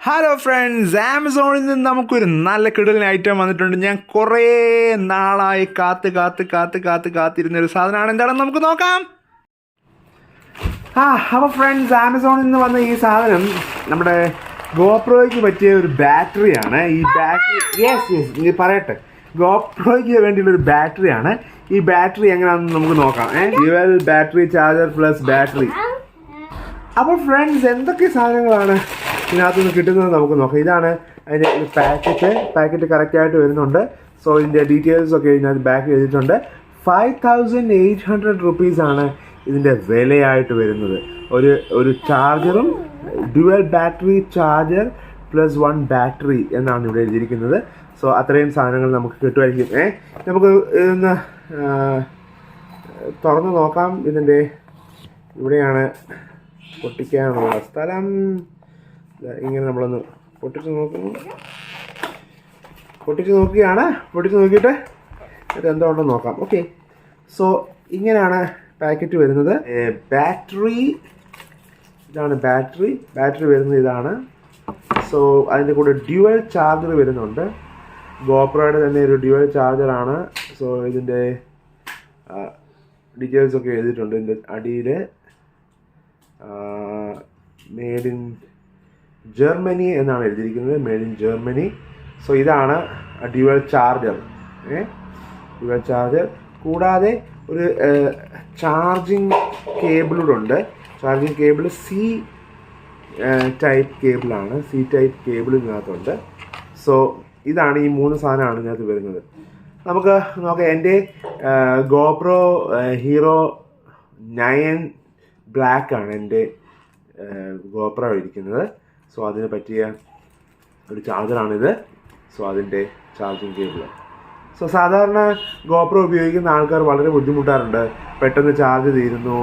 Hello friends, ആമസോണിൽ നിന്ന് നമുക്കൊരു നല്ല കിടലൻ ഐറ്റം വന്നിട്ടുണ്ട്. ഞാൻ കുറേ നാളായി കാത്തിരുന്നൊരു സാധനമാണ്. എന്താണെന്ന് നമുക്ക് നോക്കാം. അപ്പോൾ ഫ്രണ്ട്സ്, ആമസോണിൽ നിന്ന് വന്ന ഈ സാധനം നമ്മുടെ ഗോപ്രോയ്ക്ക് പറ്റിയ ഒരു ബാറ്ററിയാണ്. ഈ ബാറ്ററി പറയട്ടെ, ഗോപ്രോയ്ക്ക് വേണ്ടിയുള്ളൊരു ബാറ്ററിയാണ്. ഈ ബാറ്ററി എങ്ങനെയാണെന്ന് നമുക്ക് നോക്കാം. Dual battery charger plus battery. അപ്പോൾ ഫ്രണ്ട്സ്, എന്തൊക്കെ സാധനങ്ങളാണ് ഇതിനകത്തുനിന്ന് കിട്ടുന്നത് നമുക്ക് നോക്കാം. ഇതാണ് അതിൻ്റെ പാക്കറ്റ് കറക്റ്റായിട്ട് വരുന്നുണ്ട്. സോ ഇതിൻ്റെ ഡീറ്റെയിൽസ് ഒക്കെ ഇതിനകത്ത് ബാക്ക് ചെയ്തിട്ടുണ്ട്. 5800 റുപ്പീസാണ് ഇതിൻ്റെ വിലയായിട്ട് വരുന്നത്. ഒരു ചാർജറും dual battery charger plus 1 battery എന്നാണ് ഇവിടെ എഴുതിയിരിക്കുന്നത്. സോ അത്രയും സാധനങ്ങൾ നമുക്ക് കിട്ടുമായിരിക്കും. നമുക്ക് ഇതൊന്ന് തുറന്ന് നോക്കാം. ഇതിൻ്റെ ഇവിടെയാണ് പൊട്ടിക്കാനുള്ള സ്ഥലം. ഇങ്ങനെ നമ്മളൊന്ന് പൊട്ടിച്ച് നോക്കിയിട്ട് ഇത് എന്തോ ഉണ്ടെന്ന് നോക്കാം. ഓക്കെ, സോ ഇങ്ങനെയാണ് പാക്കറ്റ് വരുന്നത്. ഇതാണ് ബാറ്ററി വരുന്നത് ഇതാണ്. സോ അതിൻ്റെ കൂടെ ഡ്യുവൽ ചാർജർ വരുന്നുണ്ട്. ഗോപ്രോയുടെ തന്നെ ഒരു ഡ്യുവൽ ചാർജറാണ്. സോ ഇതിൻ്റെ ഡീറ്റെയിൽസ് ഒക്കെ എഴുതിയിട്ടുണ്ട്. ഇതിൻ്റെ അടിയിൽ മെയ്ഡ് ഇൻ ജർമ്മനി എന്നാണ് എഴുതിയിരിക്കുന്നത്. Made in Germany. സോ ഇതാണ് ഡ്യുവൽ ചാർജർ. കൂടാതെ ഒരു ചാർജിങ് കേബിളൂടെ ഉണ്ട്. Charging cable C type cable ഇതിനകത്തുണ്ട്. സോ ഇതാണ് ഈ 3 സാധനമാണ് ഇതിനകത്ത് വരുന്നത്. നമുക്ക് നോക്കാം. എൻ്റെ ഗോപ്രോ ഹീറോ 9 ബ്ലാക്ക് ആണ് എൻ്റെ ഗോപ്രോ ഇരിക്കുന്നത്. സോ അതിന് പറ്റിയ ഒരു ചാർജറാണിത്. സോ അതിൻ്റെ ചാർജിങ് കേബിൾ. സോ സാധാരണ ഗോപ്രോ ഉപയോഗിക്കുന്ന ആൾക്കാർ വളരെ ബുദ്ധിമുട്ടാറുണ്ട്. പെട്ടെന്ന് ചാർജ് തീരുന്നു,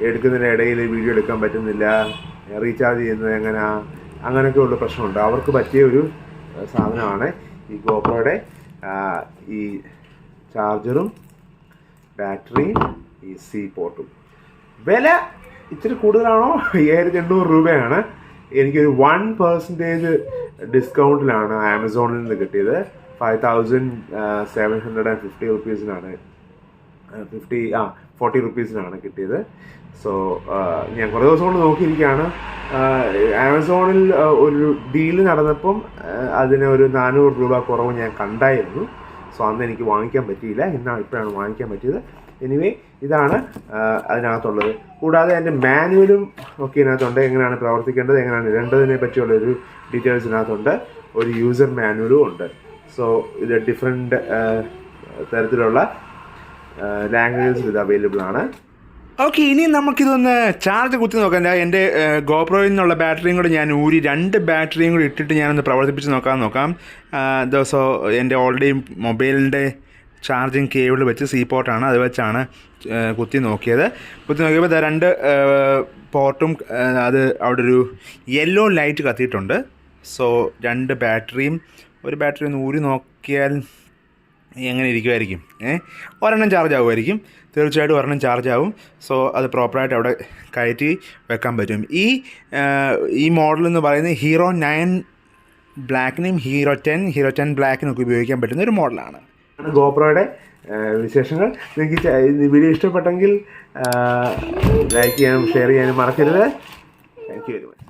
എടുക്കുന്നതിൻ്റെ ഇടയിൽ വീഡിയോ എടുക്കാൻ പറ്റുന്നില്ല, റീചാർജ് ചെയ്യുന്നത് അങ്ങനെയൊക്കെ ഉള്ള പ്രശ്നമുണ്ട്. അവർക്ക് പറ്റിയ ഒരു സാധനമാണ് ഈ ഗോപ്രോയുടെ ഈ ചാർജറും ബാറ്ററിയും ഈ സി പോർട്ടും. വില ഇച്ചിരി കൂടുതലാണോ? 5800 രൂപയാണ്. എനിക്കൊരു 1% ഡിസ്കൗണ്ടിലാണ് ആമസോണിൽ നിന്ന് കിട്ടിയത്. 5750 റുപ്പീസിനാണ് 40 റുപ്പീസിനാണ് കിട്ടിയത്. സോ ഞാൻ കുറേ ദിവസം കൊണ്ട് നോക്കിയിരിക്കുകയാണ്. ആമസോണിൽ ഒരു ഡീല് നടന്നപ്പം അതിന് ഒരു 400 രൂപ കുറവ് ഞാൻ കണ്ടായിരുന്നു. സോ അന്ന് എനിക്ക് വാങ്ങിക്കാൻ പറ്റിയില്ല. ഇപ്പോഴാണ് വാങ്ങിക്കാൻ പറ്റിയത്. എനിവേ, ഇതാണ് അതിനകത്തുള്ളത്. കൂടാതെ അതിൻ്റെ മാനുവലും ഒക്കെ ഇതിനകത്തുണ്ട്. എങ്ങനെയാണ് പ്രവർത്തിക്കേണ്ടത്, എങ്ങനെയാണ് ഇടേണ്ടതിനെ പറ്റിയുള്ളൊരു ഡീറ്റെയിൽസ് ഇതിനകത്തുണ്ട്. ഒരു യൂസർ മാനുവലും ഉണ്ട്. സോ ഇത് ഡിഫറെൻറ്റ് തരത്തിലുള്ള ലാംഗ്വേജസിൽ ഇത് അവൈലബിൾ ആണ്. ഓക്കെ, ഇനി നമുക്കിതൊന്ന് ചാർജ് കുത്തി നോക്കാം. എൻ്റെ ഗോപ്രോയിൽ നിന്നുള്ള ബാറ്ററിയും കൂടെ ഞാൻ ഊരി 2 ബാറ്ററിയും കൂടി ഇട്ടിട്ട് ഞാനൊന്ന് പ്രവർത്തിപ്പിച്ച് നോക്കാം. ദിവസം എൻ്റെ ഓൾറെഡി മൊബൈലിൻ്റെ ചാർജിങ് കേബിൾ വെച്ച് സി പോർട്ടാണ്, അത് വെച്ചാണ് കുത്തി നോക്കിയപ്പോൾ 2 പോർട്ടും അത് അവിടെ ഒരു യെല്ലോ ലൈറ്റ് കത്തിയിട്ടുണ്ട്. സോ 2 ബാറ്ററിയും ഒരു ബാറ്ററി ഒന്ന് ഊരി നോക്കിയാൽ എങ്ങനെ ഇരിക്കുമായിരിക്കും? ഒരെണ്ണം ചാർജ് ആകുമായിരിക്കും, തീർച്ചയായിട്ടും ഒരെണ്ണം ചാർജ് ആവും. സോ അത് പ്രോപ്പറായിട്ട് അവിടെ കയറ്റി വെക്കാൻ പറ്റും. ഈ മോഡൽ എന്ന് പറയുന്നത് ഹീറോ 9 ബ്ലാക്കിനും ഹീറോ 10 ബ്ലാക്കിനൊക്കെ ഉപയോഗിക്കാൻ പറ്റുന്ന ഒരു മോഡലാണ്. ഗോപ്രോയുടെ വിശേഷങ്ങൾ. നിങ്ങൾക്ക് വീഡിയോ ഇഷ്ടപ്പെട്ടെങ്കിൽ ലൈക്ക് ചെയ്യാനും ഷെയർ ചെയ്യാനും മറക്കരുത്. Thank you very much.